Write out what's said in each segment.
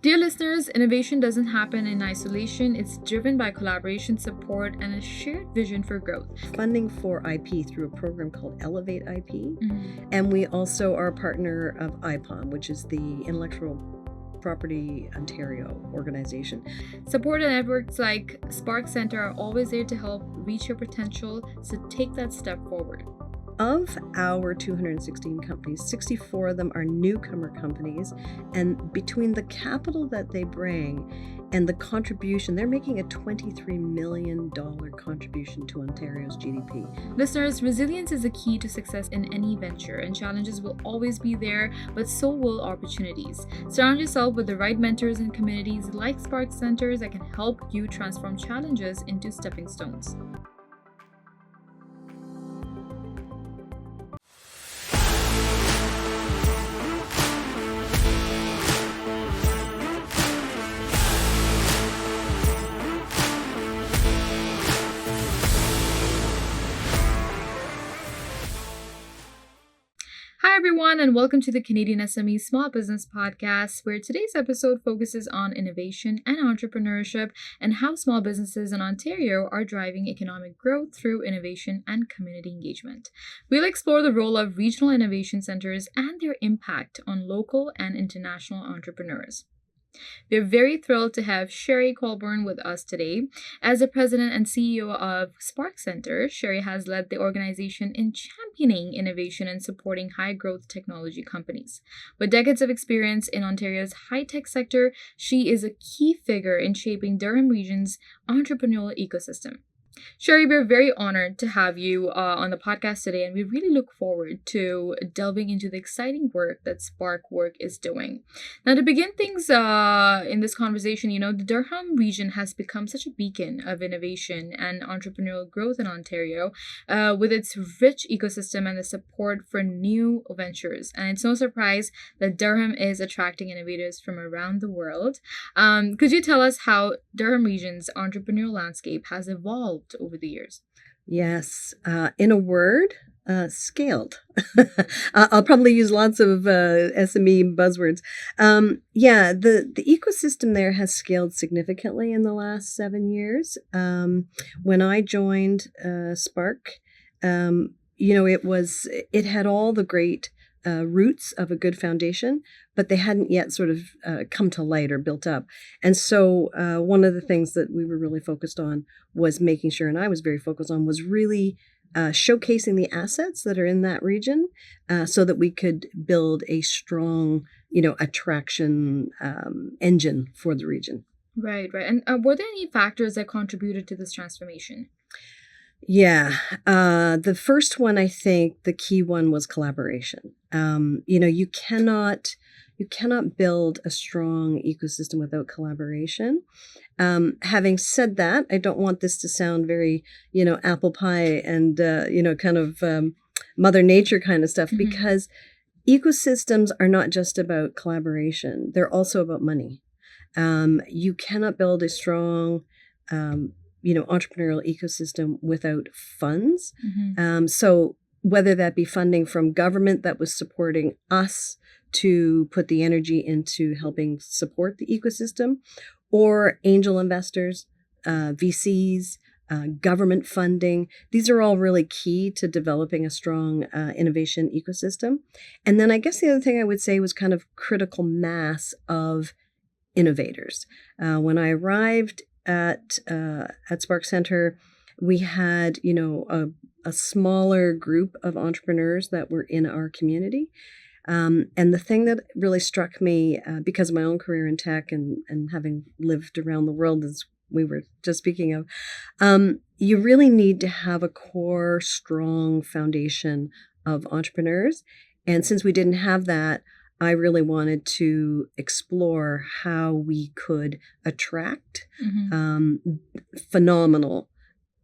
Dear listeners, innovation doesn't happen in isolation. It's driven by collaboration, support, and a shared vision for growth. Funding for IP through a program called Elevate IP. And we also are a partner of IPOM, which is the Intellectual Property Ontario organization. Support and networks like Spark Centre are always there to help reach your potential, so take that step forward. Of our 216 companies, 64 of them are newcomer companies, and between the capital that they bring and the contribution, they're making a $23 million contribution to Ontario's GDP. Listeners, resilience is the key to success in any venture, and challenges will always be there, but so will opportunities. Surround yourself with the right mentors and communities like Spark Centers that can help you transform challenges into stepping stones. Hi everyone, and welcome to the CanadianSME Small Business Podcast, where today's episode focuses on innovation and entrepreneurship and how small businesses in Ontario are driving economic growth through innovation and community engagement. We'll explore the role of regional innovation centers and their impact on local and international entrepreneurs. We're very thrilled to have Sherry Colbourne with us today. As the president and CEO of Spark Centre, Sherry has led the organization in championing innovation and supporting high-growth technology companies. With decades of experience in Ontario's high-tech sector, she is a key figure in shaping Durham Region's entrepreneurial ecosystem. Sherry, we're very honored to have you on the podcast today, and we really look forward to delving into the exciting work that Spark Work is doing. Now, to begin things in this conversation, the Durham region has become such a beacon of innovation and entrepreneurial growth in Ontario with its rich ecosystem and the support for new ventures. And it's no surprise that Durham is attracting innovators from around the world. Could you tell us how Durham region's entrepreneurial landscape has evolved over the years? Yes, in a word, scaled. I'll probably use lots of SME buzzwords. The ecosystem there has scaled significantly in the last 7 years. When I joined Spark, it had all the great roots of a good foundation, but they hadn't yet sort of come to light or built up. And so one of the things that we were really focused on was making sure, and I was very focused on, was really showcasing the assets that are in that region so that we could build a strong, attraction engine for the region. Right. And were there any factors that contributed to this transformation? Yeah. The first one, I think the key one was collaboration. You cannot build a strong ecosystem without collaboration. Having said that, I don't want this to sound very, apple pie and, kind of Mother Nature kind of stuff, because ecosystems are not just about collaboration. They're also about money. You cannot build a strong entrepreneurial ecosystem without funds. So whether that be funding from government that was supporting us to put the energy into helping support the ecosystem, or angel investors, VCs, government funding, these are all really key to developing a strong innovation ecosystem. And then I guess the other thing I would say was kind of critical mass of innovators. When I arrived at Spark Centre, we had, a smaller group of entrepreneurs that were in our community. And the thing that really struck me, because of my own career in tech and having lived around the world, as we were just speaking of, you really need to have a core, strong foundation of entrepreneurs. And since we didn't have that, I really wanted to explore how we could attract phenomenal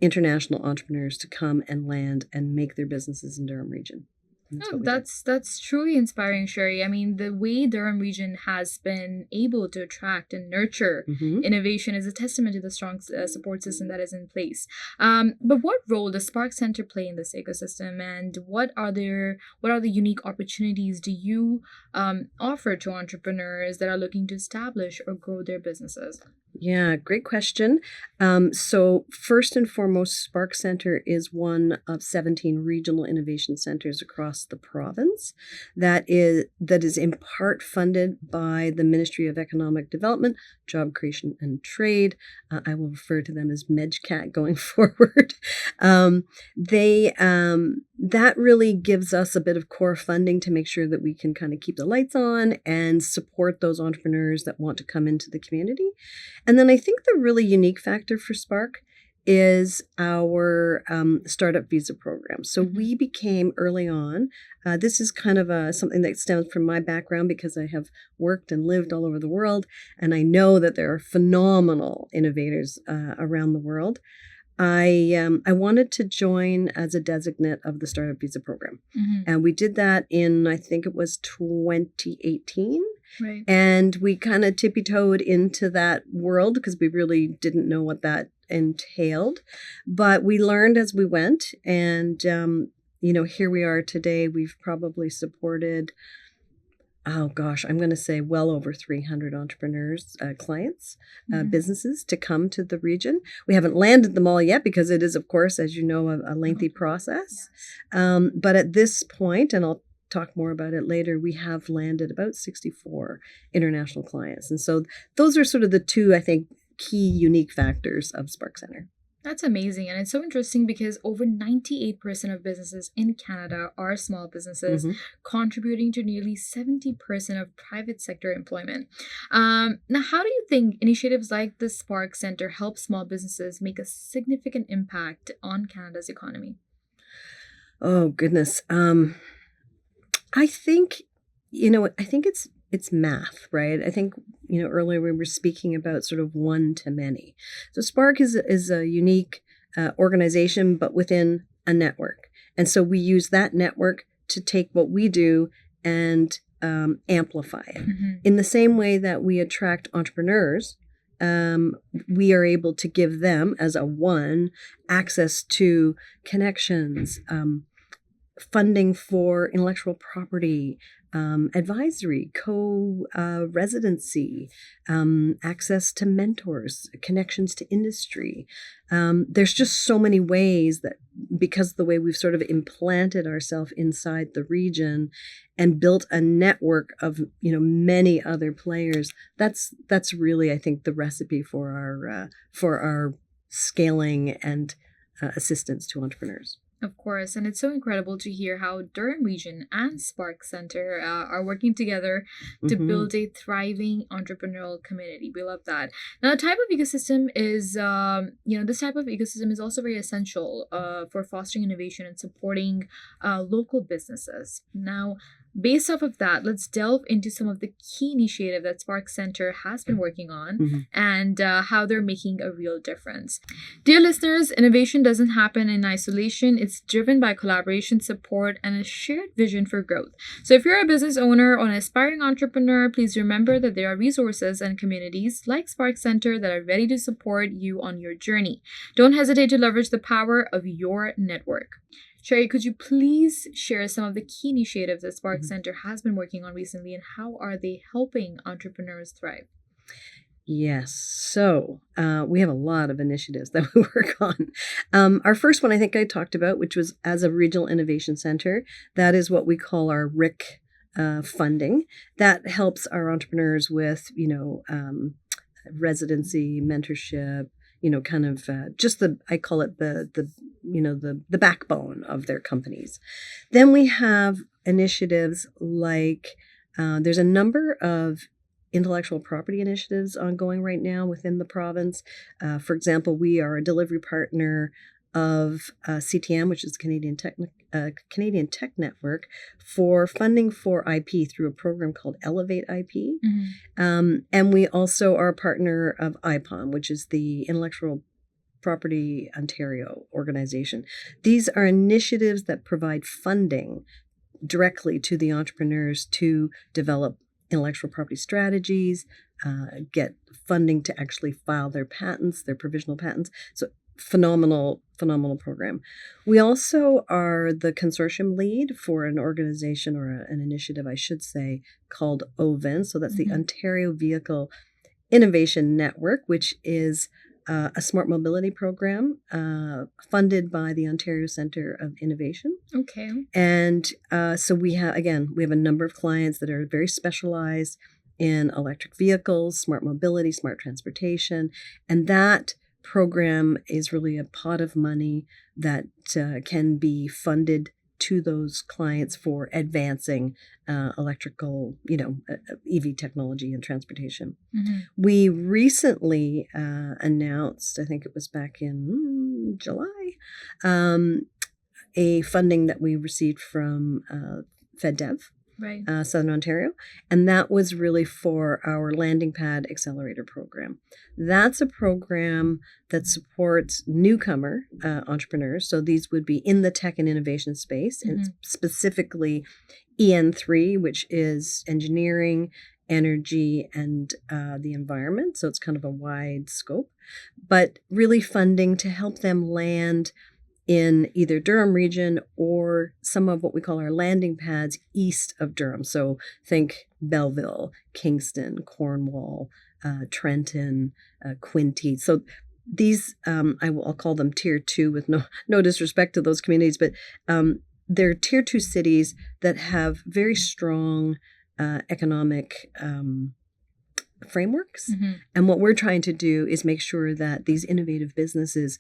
international entrepreneurs to come and land and make their businesses in Durham Region. And No, that's truly inspiring, Sherry. I mean, the way Durham Region has been able to attract and nurture Mm-hmm. innovation is a testament to the strong support system that is in place. But what role does Spark Center play in this ecosystem, and what are the unique opportunities do you offer to entrepreneurs that are looking to establish or grow their businesses? Yeah, great question. So first and foremost, Spark Center is one of 17 regional innovation centers across the province that is in part funded by the Ministry of Economic Development, Job Creation and Trade. I will refer to them as MEDCAT going forward. They that really gives us a bit of core funding to make sure that we can kind of keep the lights on and support those entrepreneurs that want to come into the community. And then I think the really unique factor for Spark is our startup visa program. So we became early on, this is kind of something that stems from my background because I have worked and lived all over the world, and I know that there are phenomenal innovators around the world. I wanted to join as a designate of the startup visa program, and we did that in, I think it was 2018. Right. And we kind of tippy-toed into that world because we really didn't know what that entailed. But we learned as we went. And, here we are today. We've probably supported, oh gosh, I'm going to say well over 300 entrepreneurs, clients, businesses to come to the region. We haven't landed them all yet because it is, of course, as you know, a lengthy process. Yes. But at this point, and I'll talk more about it later, we have landed about 64 international clients. And so those are sort of the two, I think, key unique factors of Spark Center. That's amazing. And it's so interesting because over 98% of businesses in Canada are small businesses, contributing to nearly 70% of private sector employment. Now, how do you think initiatives like the Spark Center help small businesses make a significant impact on Canada's economy? Oh, goodness. I think, it's math, right? I think, earlier we were speaking about sort of one to many. So Spark is a unique organization, but within a network. And so we use that network to take what we do and amplify it. In the same way that we attract entrepreneurs, we are able to give them as a one access to connections, funding for intellectual property, advisory, co-residency, access to mentors, connections to industry. There's just so many ways that, because of the way we've sort of implanted ourselves inside the region and built a network of, many other players, that's really, I think, the recipe for our scaling and assistance to entrepreneurs. Of course, and it's so incredible to hear how Durham Region and Spark Center are working together to build a thriving entrepreneurial community. We love that. Now, this type of ecosystem is also very essential for fostering innovation and supporting local businesses. Now, based off of that, let's delve into some of the key initiatives that Spark Center has been working on and how they're making a real difference. Dear listeners, innovation doesn't happen in isolation. It's driven by collaboration, support, and a shared vision for growth. So if you're a business owner or an aspiring entrepreneur, please remember that there are resources and communities like Spark Center that are ready to support you on your journey. Don't hesitate to leverage the power of your network. Sherry, could you please share some of the key initiatives that Spark Center has been working on recently, and how are they helping entrepreneurs thrive? Yes. So we have a lot of initiatives that we work on. Our first one I think I talked about, which was as a regional innovation center. That is what we call our RIC funding. That helps our entrepreneurs with, residency, mentorship, I call it the backbone of their companies. Then we have initiatives like there's a number of intellectual property initiatives ongoing right now within the province. For example, we are a delivery partner of CTM, which is Canadian Tech Network, for funding for IP through a program called Elevate IP. And we also are a partner of IPON, which is the Intellectual Property Ontario organization. These are initiatives that provide funding directly to the entrepreneurs to develop intellectual property strategies, get funding to actually file their patents, their provisional patents. So phenomenal program. We also are the consortium lead for an organization or an initiative, I should say, called OVIN. So that's the Ontario Vehicle Innovation Network, which is a smart mobility program funded by the Ontario Centre of Innovation. Okay. And so we have a number of clients that are very specialized in electric vehicles, smart mobility, smart transportation, and that program is really a pot of money that can be funded to those clients for advancing electrical, EV technology and transportation. We recently announced, I think it was back in July, a funding that we received from FedDev, right. Southern Ontario, and that was really for our Landing Pad Accelerator program. That's a program that supports newcomer entrepreneurs. So these would be in the tech and innovation space, and specifically EN3, which is engineering, energy, and the environment. So it's kind of a wide scope, but really funding to help them land in either Durham Region or some of what we call our landing pads east of Durham. So think Belleville, Kingston, Cornwall, Trenton, Quinte. So these, I'll call them tier 2 with no disrespect to those communities, but they're tier 2 cities that have very strong economic frameworks. And what we're trying to do is make sure that these innovative businesses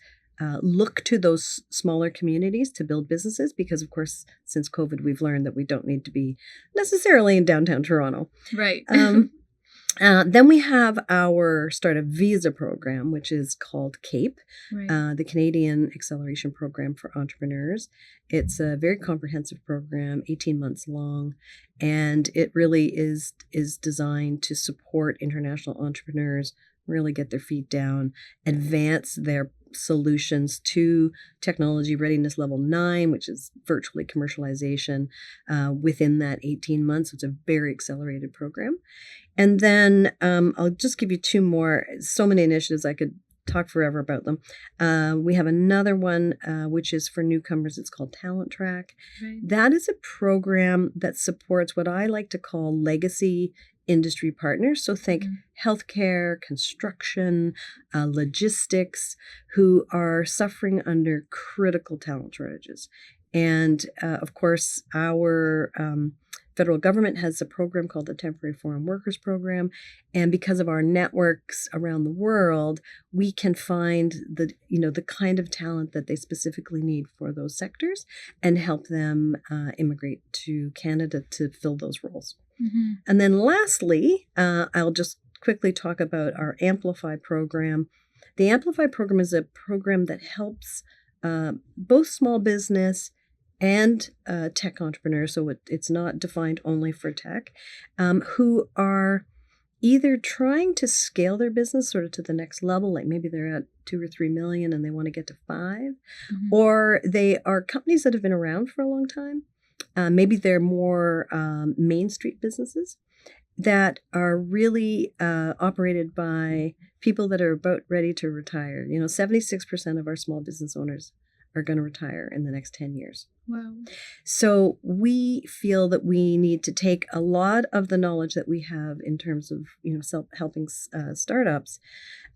look to those smaller communities to build businesses, because, of course, since COVID, we've learned that we don't need to be necessarily in downtown Toronto. Right. Then we have our startup visa program, which is called CAPE, right. The Canadian Acceleration Program for Entrepreneurs. It's a very comprehensive program, 18 months long, and it really is designed to support international entrepreneurs really get their feet down, advance their solutions to technology readiness level 9, which is virtually commercialization within that 18 months. It's a very accelerated program. And then I'll just give you 2 more. So many initiatives, I could talk forever about them. We have another one, which is for newcomers. It's called Talent Track. Right. That is a program that supports what I like to call legacy industry partners. So think healthcare, construction, logistics, who are suffering under critical talent shortages. And of course, our federal government has a program called the Temporary Foreign Workers Program. And because of our networks around the world, we can find the kind of talent that they specifically need for those sectors and help them immigrate to Canada to fill those roles. And then lastly, I'll just quickly talk about our Amplify program. The Amplify program is a program that helps both small business and tech entrepreneurs, so it's not defined only for tech, who are either trying to scale their business sort of to the next level, like maybe they're at 2 or 3 million and they want to get to 5, or they are companies that have been around for a long time. Maybe they're more Main Street businesses that are really operated by people that are about ready to retire. 76% of our small business owners are going to retire in the next 10 years. Wow. So we feel that we need to take a lot of the knowledge that we have in terms of, helping startups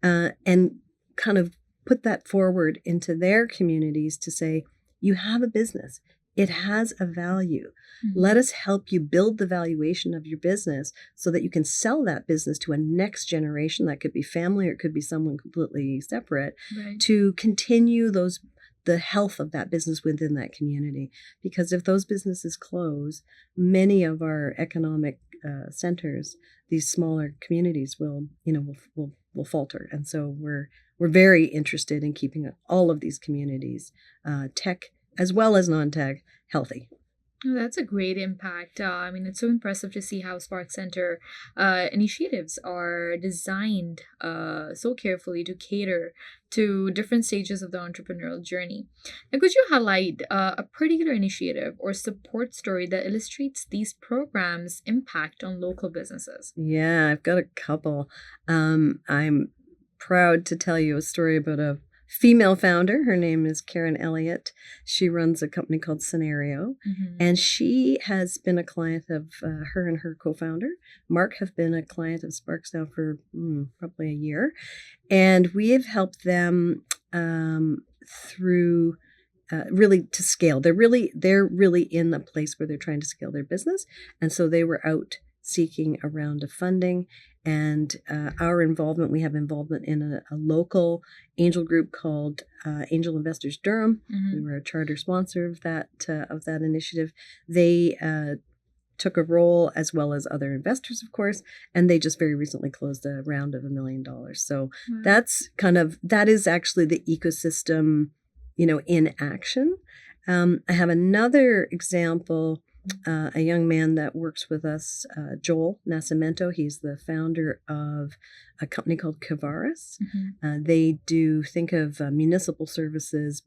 and kind of put that forward into their communities to say, you have a business. It has a value. Let us help you build the valuation of your business so that you can sell that business to a next generation. That could be family or it could be someone completely separate, right, to continue the health of that business within that community. Because if those businesses close, many of our economic centers, these smaller communities will falter. And so we're very interested in keeping all of these communities, tech as well as non-tech, healthy. Oh, that's a great impact. I mean, it's so impressive to see how Spark Center initiatives are designed so carefully to cater to different stages of the entrepreneurial journey. Now, could you highlight a particular initiative or support story that illustrates these programs' impact on local businesses? Yeah, I've got a couple. I'm proud to tell you a story about a female founder. Her name is Karen Elliott. She runs a company called Scenario, and she has been a client of her and her co-founder, Mark, have been a client of Sparks now for probably a year. And we have helped them through really to scale. They're really in a place where they're trying to scale their business. And so they were out seeking a round of funding. And our involvement, we have involvement in a local angel group called Angel Investors Durham. We were a charter sponsor of that initiative. They took a role, as well as other investors, of course, and they just very recently closed a round of $1 million. So that is actually the ecosystem, in action. I have another example. A young man that works with us, Joel Nascimento. He's the founder of a company called Kavaris. They think of municipal services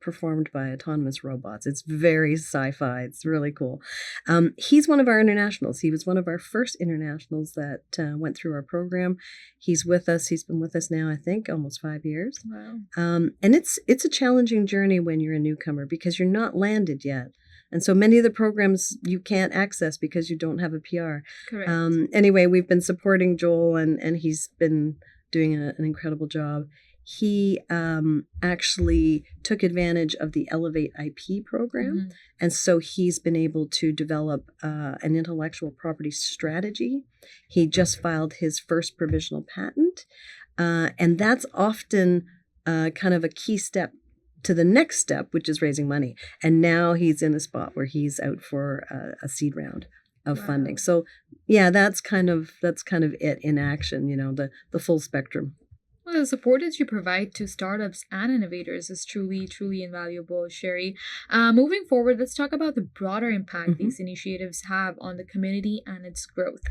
performed by autonomous robots. It's very sci-fi. It's really cool. He's one of our internationals. He was one of our first internationals that went through our program. He's with us. He's been with us now, I think, almost 5 years. Wow. And it's a challenging journey when you're a newcomer because you're not landed yet. And so many of the programs you can't access because you don't have a PR. Correct. Anyway, we've been supporting Joel, and he's been doing an incredible job. He actually took advantage of the Elevate IP program. And so he's been able to develop an intellectual property strategy. He just filed his first provisional patent. And that's often kind of a key step to the next step, which is raising money. And now he's in a spot where he's out for a seed round of funding. So yeah, that's kind of it in action, the full spectrum. Well, the support that you provide to startups and innovators is truly, truly invaluable, Sherry. Moving forward, let's talk about the broader impact these initiatives have on the community and its growth.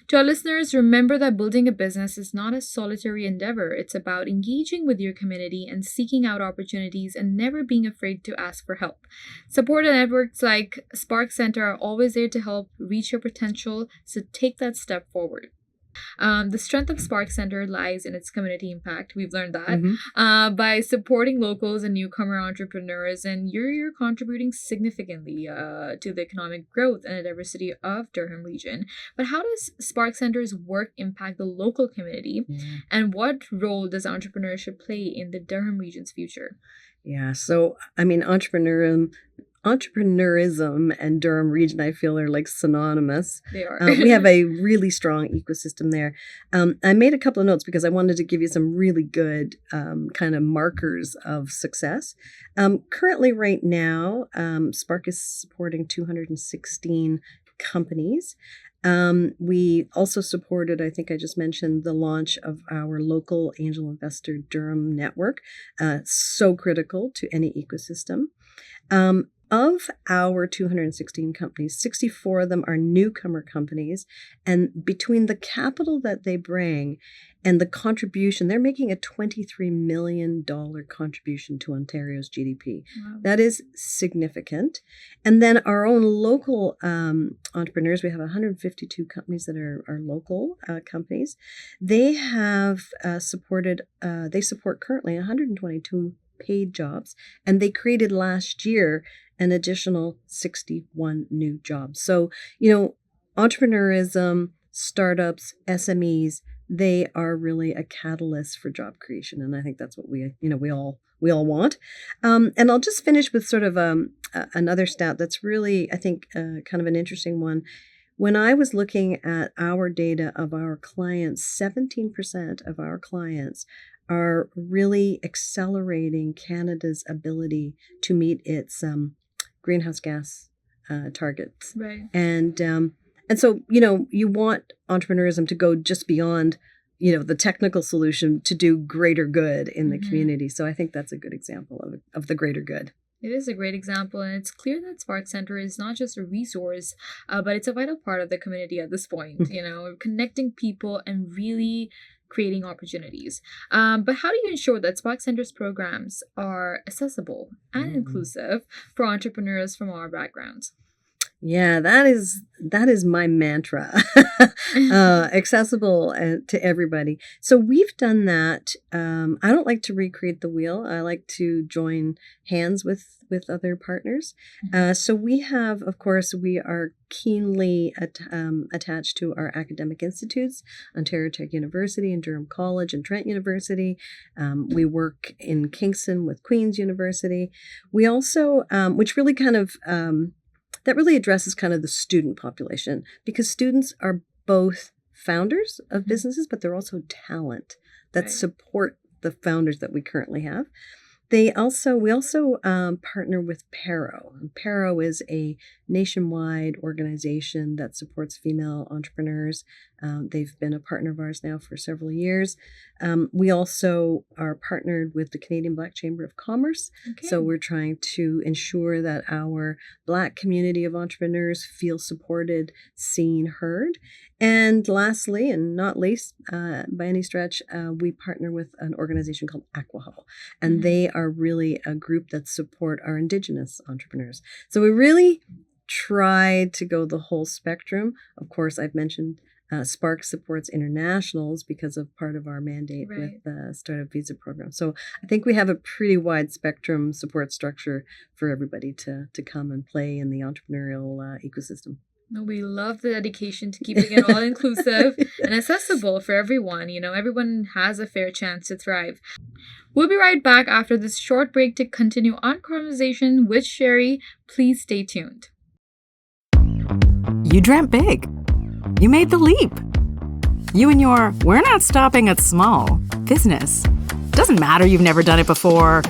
To our listeners, remember that building a business is not a solitary endeavor. It's about engaging with your community and seeking out opportunities and never being afraid to ask for help. Support networks like Spark Center are always there to help reach your potential, so take that step forward. The strength of Spark Center lies in its community impact. We've learned that by supporting locals and newcomer entrepreneurs, and you're contributing significantly to the economic growth and the diversity of Durham Region. But how does Spark Center's work impact the local community, and what role does entrepreneurship play in the Durham Region's future? Yeah, so I mean, entrepreneurism and Durham Region, I feel, are like synonymous. They are. We have a really strong ecosystem there. I made a couple of notes because I wanted to give you some really good kind of markers of success. Currently, right now, Spark is supporting 216 companies. We also supported, I think I just mentioned, the launch of our local angel investor Durham network, so critical to any ecosystem. Of our 216 companies, 64 of them are newcomer companies, and between the capital that they bring and the contribution, they're making a $23 million contribution to Ontario's GDP. Wow. That is significant. And then our own local entrepreneurs, we have 152 companies that are local companies. They have they support currently 122 paid jobs, and they created last year an additional 61 new jobs. So, entrepreneurism, startups, SMEs, they are really a catalyst for job creation. And I think that's what we all want. And I'll just finish with sort of another stat that's really, I think, kind of an interesting one. When I was looking at our data of our clients, 17% of our clients are really accelerating Canada's ability to meet its greenhouse gas targets. Right. And so, you want entrepreneurism to go just beyond, the technical solution to do greater good in the community. So I think that's a good example of the greater good. It is a great example, and it's clear that Spark Center is not just a resource, but it's a vital part of the community at this point, connecting people and really creating opportunities. But how do you ensure that Spark Center's programs are accessible and inclusive for entrepreneurs from all backgrounds? Yeah, that is my mantra. Accessible to everybody. So we've done that. I don't like to recreate the wheel. I like to join hands with other partners. So we have, of course, we are keenly attached to our academic institutes, Ontario Tech University and Durham College and Trent University. We work in Kingston with Queen's University. We also, which really kind of that really addresses kind of the student population, because students are both founders of businesses, but they're also talent that support the founders that we currently have. We also partner with PARO. PARO is a nationwide organization that supports female entrepreneurs. They've been a partner of ours now for several years. We also are partnered with the Canadian Black Chamber of Commerce. Okay. So we're trying to ensure that our Black community of entrepreneurs feel supported, seen, heard. And lastly, and not least by any stretch, we partner with an organization called Aquaho. And they are really a group that support our Indigenous entrepreneurs. So we really try to go the whole spectrum. Of course, I've mentioned Spark supports internationals because of part of our mandate with the Startup Visa program. So I think we have a pretty wide spectrum support structure for everybody to come and play in the entrepreneurial ecosystem. We love the dedication to keeping it all inclusive and accessible for everyone. Everyone has a fair chance to thrive. We'll be right back after this short break to continue our conversation with Sherry. Please stay tuned. You dreamt big. You made the leap. You and your "we're not stopping at small" business. Doesn't matter you've never done it before.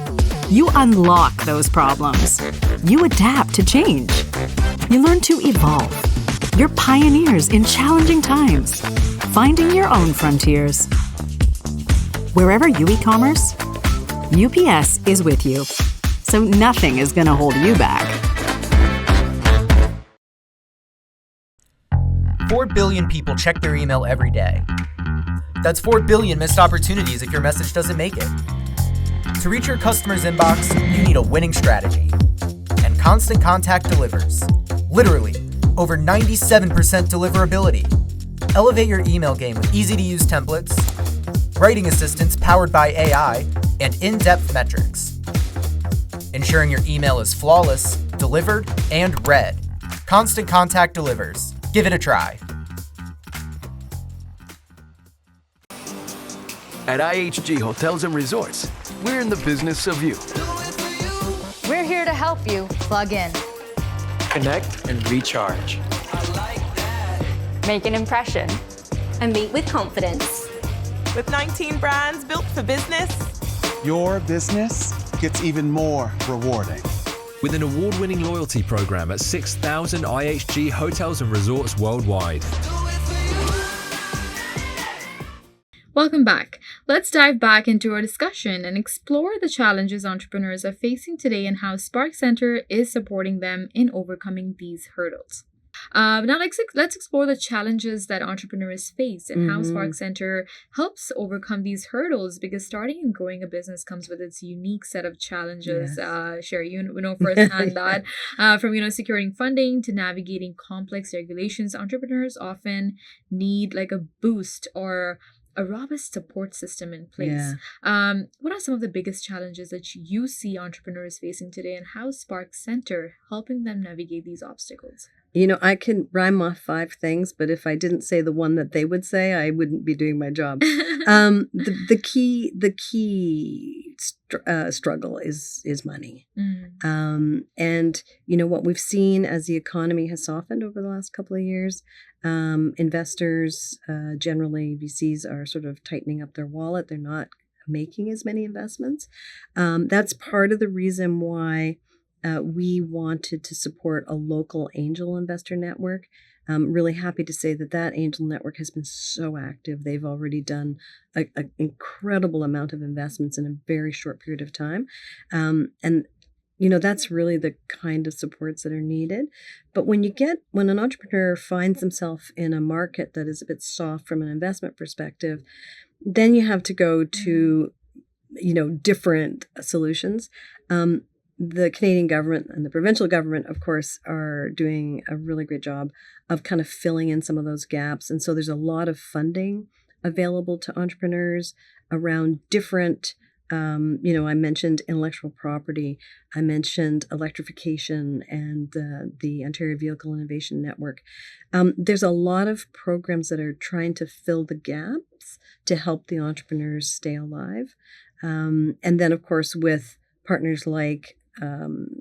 You unlock those problems. You adapt to change. You learn to evolve. You're pioneers in challenging times, finding your own frontiers. Wherever you e-commerce, UPS is with you. So nothing is going to hold you back. 4 billion people check their email every day. That's 4 billion missed opportunities if your message doesn't make it. To reach your customer's inbox, you need a winning strategy. And Constant Contact delivers. Literally, over 97% deliverability. Elevate your email game with easy-to-use templates, writing assistants powered by AI, and in-depth metrics. Ensuring your email is flawless, delivered, and read. Constant Contact delivers. Give it a try. At IHG Hotels and Resorts, we're in the business of you. We're here to help you plug in, connect, and recharge. make an impression, and meet with confidence. With 19 brands built for business, your business gets even more rewarding. With an award-winning loyalty program at 6,000 IHG hotels and resorts worldwide. Welcome back. Let's dive back into our discussion and explore the challenges entrepreneurs are facing today and how Spark Center is supporting them in overcoming these hurdles. Now let's explore the challenges that entrepreneurs face and how Spark Center helps overcome these hurdles, because starting and growing a business comes with its unique set of challenges. Yes. Sherry, you know firsthand that from securing funding to navigating complex regulations, entrepreneurs often need like a boost or a robust support system in place. Yeah. What are some of the biggest challenges that you see entrepreneurs facing today, and how Spark Center helping them navigate these obstacles? I can rhyme off 5 things, but if I didn't say the one that they would say, I wouldn't be doing my job. The key struggle is money. And what we've seen as the economy has softened over the last couple of years, investors, generally VCs, are sort of tightening up their wallet. They're not making as many investments. That's part of the reason why we wanted to support a local angel investor network. I'm really happy to say that angel network has been so active. They've already done an incredible amount of investments in a very short period of time. And that's really the kind of supports that are needed. But when an entrepreneur finds himself in a market that is a bit soft from an investment perspective, then you have to go to, different solutions. The Canadian government and the provincial government, of course, are doing a really great job of kind of filling in some of those gaps. And so there's a lot of funding available to entrepreneurs around different, I mentioned intellectual property, I mentioned electrification and the Ontario Vehicle Innovation Network. There's a lot of programs that are trying to fill the gaps to help the entrepreneurs stay alive. And then, of course, with partners like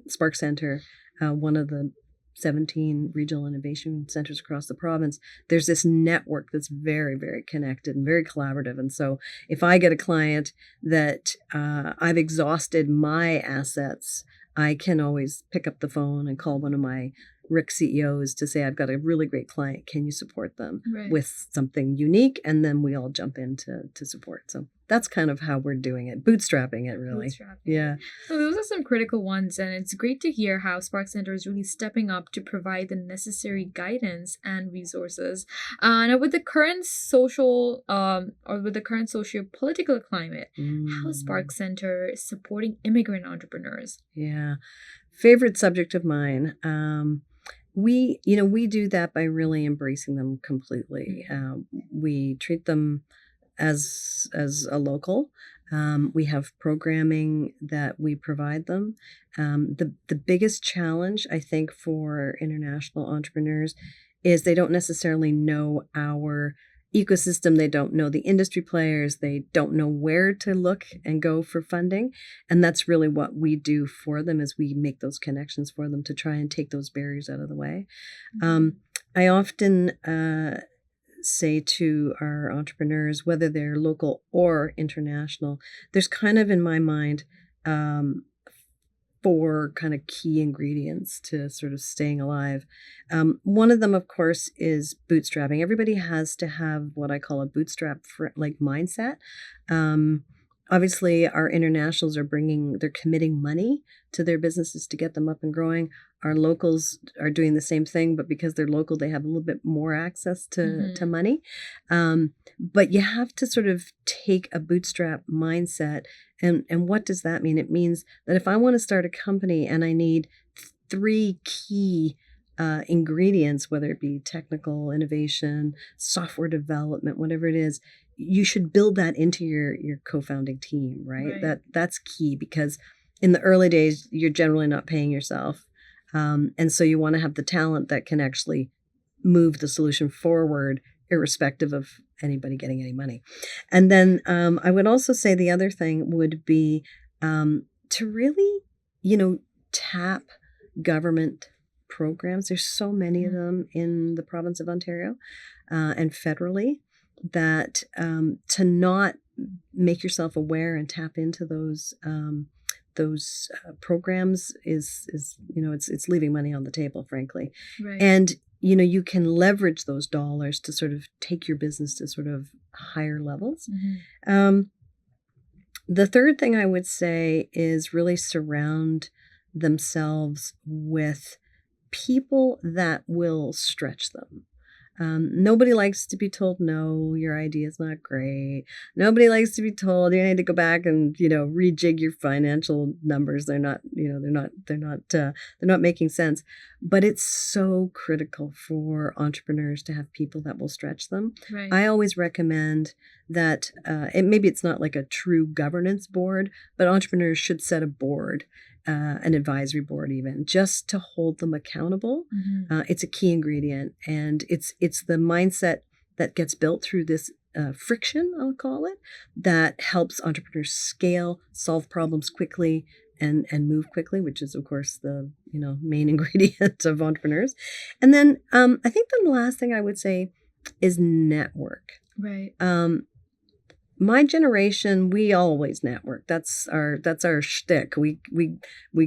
Spark Centre, one of the 17 regional innovation centers across the province, there's this network that's very, very connected and very collaborative. And so if I get a client that I've exhausted my assets, I can always pick up the phone and call one of my RIC CEOs to say, I've got a really great client. Can you support them with something unique? And then we all jump in to support. So that's kind of how we're doing it. Bootstrapping it, really. Yeah. So those are some critical ones. And it's great to hear how Spark Centre is really stepping up to provide the necessary guidance and resources. Now, with the current socio-political climate, how is Spark Centre supporting immigrant entrepreneurs? Yeah. Favorite subject of mine. We do that by really embracing them completely. We treat them as a local. We have programming that we provide them. The biggest challenge, I think, for international entrepreneurs is they don't necessarily know our ecosystem. They don't know the industry players. They don't know where to look and go for funding. And that's really what we do for them, is we make those connections for them to try and take those barriers out of the way. I often say to our entrepreneurs, whether they're local or international, there's kind of, in my mind, 4 kind of key ingredients to sort of staying alive. One of them, of course, is bootstrapping. Everybody has to have what I call a bootstrap mindset. Obviously, our internationals they're committing money to their businesses to get them up and growing. Our locals are doing the same thing, but because they're local, they have a little bit more access to money. But you have to sort of take a bootstrap mindset. And what does that mean? It means that if I want to start a company and I need 3 key ingredients, whether it be technical innovation, software development, whatever it is, you should build that into your co-founding team, right? That's key, because in the early days, you're generally not paying yourself. And so you want to have the talent that can actually move the solution forward, irrespective of anybody getting any money. And then I would also say the other thing would be to really, tap government programs. There's so many of them in the province of Ontario and federally, that to not make yourself aware and tap into those programs is it's leaving money on the table, frankly. And you can leverage those dollars to sort of take your business to sort of higher levels. The third thing I would say is really surround themselves with people that will stretch them. Nobody likes to be told, no, your idea is not great. Nobody likes to be told you need to go back and, rejig your financial numbers. They're not making sense. But it's so critical for entrepreneurs to have people that will stretch them. I always recommend that, maybe it's not like a true governance board, but entrepreneurs should set a board, an advisory board even, just to hold them accountable. It's a key ingredient, and it's the mindset that gets built through this friction, I'll call it, that helps entrepreneurs scale, solve problems quickly, and move quickly, which is, of course, the main ingredient of entrepreneurs. And then I think the last thing I would say is network. My generation, we always network. That's our shtick. We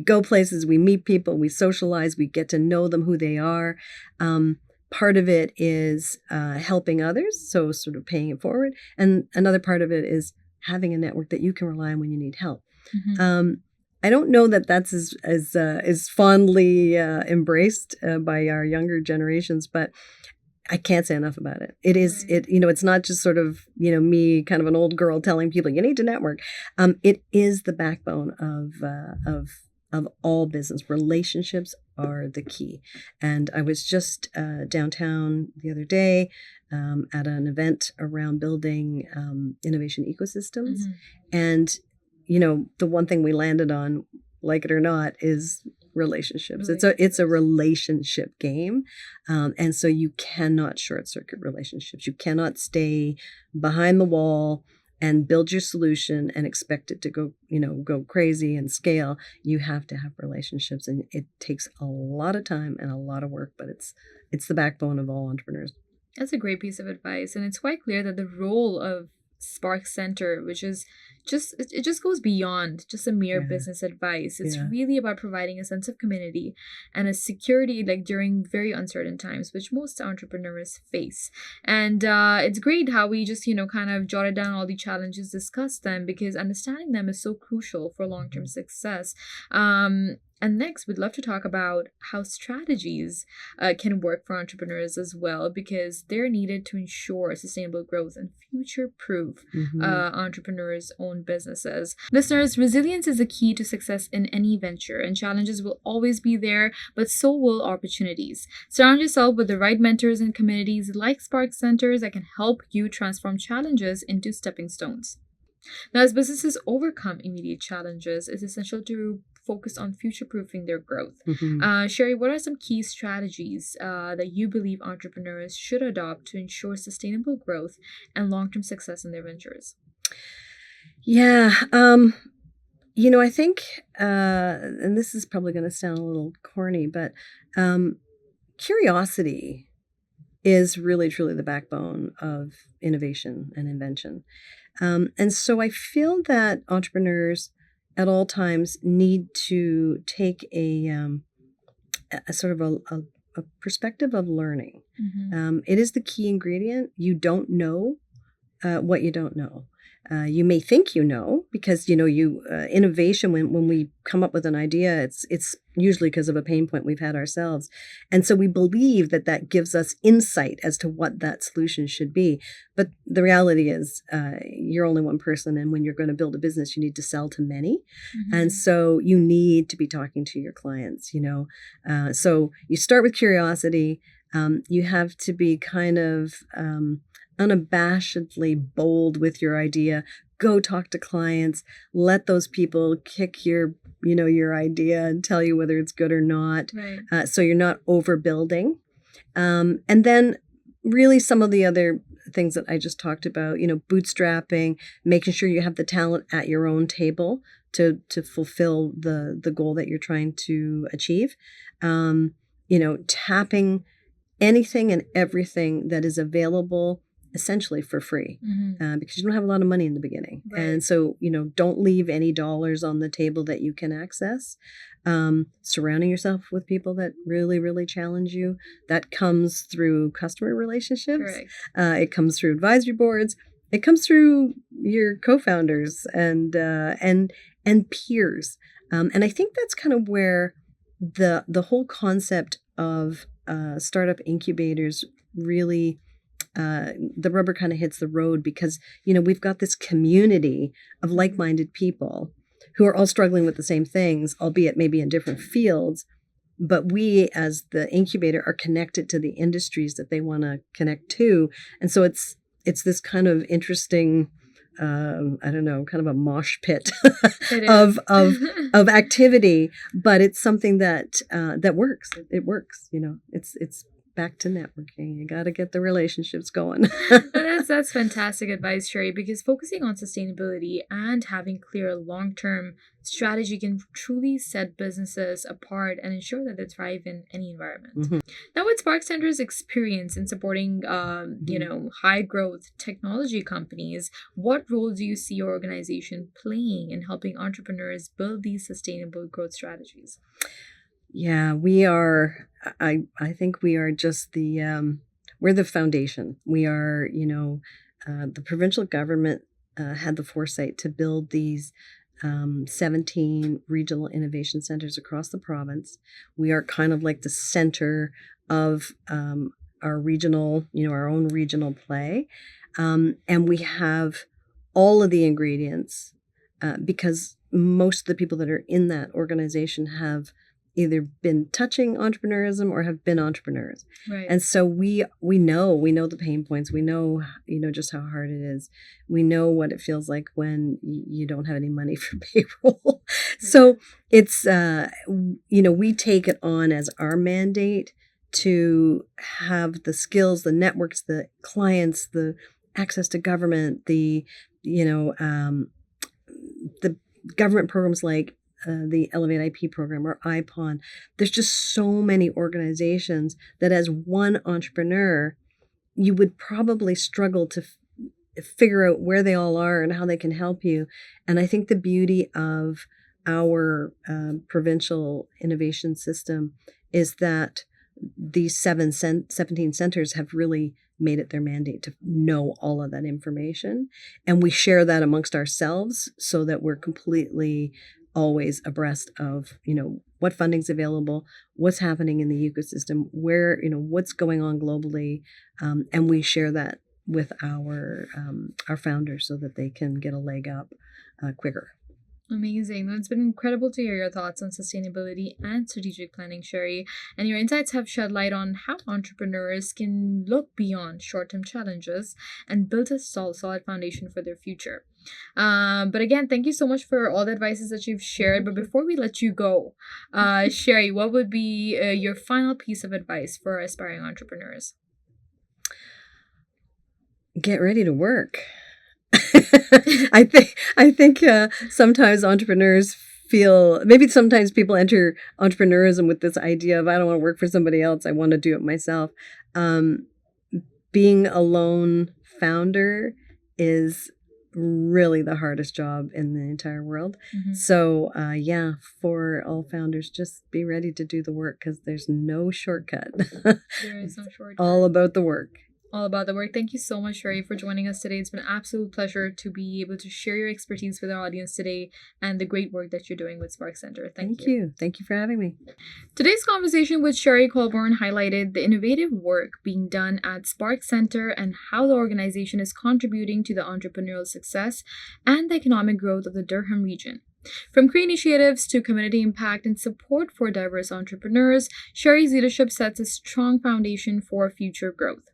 go places, we meet people, we socialize, we get to know them, who they are. Part of it is helping others, so sort of paying it forward. And another part of it is having a network that you can rely on when you need help. I don't know that that's as fondly embraced by our younger generations, but I can't say enough about it. It's not just sort of, me, kind of an old girl telling people you need to network. It is the backbone of all business. Relationships are the key. And I was just downtown the other day at an event around building innovation ecosystems. And, the one thing we landed on, like it or not, is relationships. It's a relationship game. And so you cannot short circuit relationships. You cannot stay behind the wall and build your solution and expect it to go crazy and scale. You have to have relationships, and it takes a lot of time and a lot of work, but it's the backbone of all entrepreneurs. That's a great piece of advice. And it's quite clear that the role of Spark Center, which is it just goes beyond just a mere business advice. It's really about providing a sense of community and a security during very uncertain times, which most entrepreneurs face. And it's great how we just kind of jotted down all the challenges, discussed them, because understanding them is so crucial for long-term success. And next, we'd love to talk about how strategies can work for entrepreneurs as well, because they're needed to ensure sustainable growth and future-proof entrepreneurs' own businesses. Listeners, resilience is the key to success in any venture, and challenges will always be there, but so will opportunities. Surround yourself with the right mentors and communities like Spark Centers that can help you transform challenges into stepping stones. Now, as businesses overcome immediate challenges, it's essential to focus on future-proofing their growth. Sherry, what are some key strategies that you believe entrepreneurs should adopt to ensure sustainable growth and long-term success in their ventures? Yeah, I think, and this is probably going to sound a little corny, but curiosity is really, truly the backbone of innovation and invention. And so I feel that entrepreneurs at all times need to take a sort of a perspective of learning. It is the key ingredient. You don't know what you don't know. You may think because innovation, when we come up with an idea, it's usually because of a pain point we've had ourselves, and so we believe that gives us insight as to what that solution should be. But the reality is, you're only one person, and when you're going to build a business, you need to sell to many, and so you need to be talking to your clients. So you start with curiosity. You have to be kind of unabashedly bold with your idea. Go talk to clients. Let those people kick your idea and tell you whether it's good or not. Right. So you're not overbuilding. And then really some of the other things that I just talked about, bootstrapping, making sure you have the talent at your own table to fulfill the goal that you're trying to achieve. Tapping anything and everything that is available essentially for free, because you don't have a lot of money in the beginning. Right. And so, don't leave any dollars on the table that you can access. Surrounding yourself with people that really, really challenge you. That comes through customer relationships. It comes through advisory boards. It comes through your co-founders and peers. And I think that's kind of where the whole concept of startup incubators really, the rubber kind of hits the road, because, we've got this community of like-minded people who are all struggling with the same things, albeit maybe in different fields. But we, as the incubator, are connected to the industries that they want to connect to. And so it's this kind of interesting, kind of a mosh pit of activity, but it's something that works. It works. It's back to networking. You got to get the relationships going. That's fantastic advice, Sherry, because focusing on sustainability and having clear long-term strategy can truly set businesses apart and ensure that they thrive in any environment. Now, with Spark Center's experience in supporting, high-growth technology companies, what role do you see your organization playing in helping entrepreneurs build these sustainable growth strategies? Yeah, we are. I think we are just we're the foundation. We are, the provincial government had the foresight to build these 17 regional innovation centers across the province. We are kind of like the center of our regional, our own regional play. And we have all of the ingredients because most of the people that are in that organization have either been touching entrepreneurism or have been entrepreneurs. Right. And so we know the pain points. We know, just how hard it is. We know what it feels like when you don't have any money for payroll. So it's, we take it on as our mandate to have the skills, the networks, the clients, the access to government, the government programs like the Elevate IP program or IPON. There's just so many organizations that as one entrepreneur, you would probably struggle to figure out where they all are and how they can help you. And I think the beauty of our provincial innovation system is that these 17 centers have really made it their mandate to know all of that information. And we share that amongst ourselves so that we're completely always abreast of, what funding's available, what's happening in the ecosystem, where, what's going on globally. And we share that with our founders so that they can get a leg up quicker. Amazing. It's been incredible to hear your thoughts on sustainability and strategic planning, Sherry. And your insights have shed light on how entrepreneurs can look beyond short-term challenges and build a solid foundation for their future. But again, thank you so much for all the advices that you've shared. But before we let you go, Sherry, what would be your final piece of advice for aspiring entrepreneurs? Get ready to work. I think sometimes entrepreneurs maybe sometimes people enter entrepreneurism with this idea of, I don't want to work for somebody else, I want to do it myself. Being a lone founder is really the hardest job in the entire world. Mm-hmm. So for all founders, just be ready to do the work because there's no shortcut. There is no shortcut. All about the work. All about the work. Thank you so much, Sherry, for joining us today. It's been an absolute pleasure to be able to share your expertise with our audience today and the great work that you're doing with Spark Center. Thank you. Thank you for having me. Today's conversation with Sherry Colbourne highlighted the innovative work being done at Spark Center and how the organization is contributing to the entrepreneurial success and the economic growth of the Durham region. From career initiatives to community impact and support for diverse entrepreneurs, Sherry's leadership sets a strong foundation for future growth.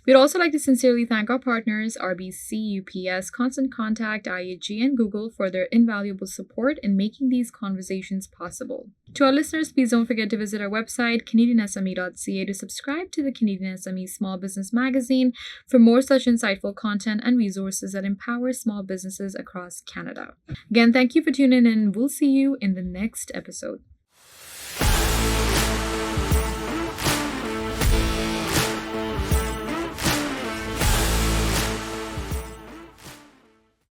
We'd also like to sincerely thank our partners, RBC, UPS, Constant Contact, IAG, and Google for their invaluable support in making these conversations possible. To our listeners, please don't forget to visit our website, CanadianSME.ca, to subscribe to the Canadian SME Small Business Magazine for more such insightful content and resources that empower small businesses across Canada. Again, thank you for tuning in, and we'll see you in the next episode.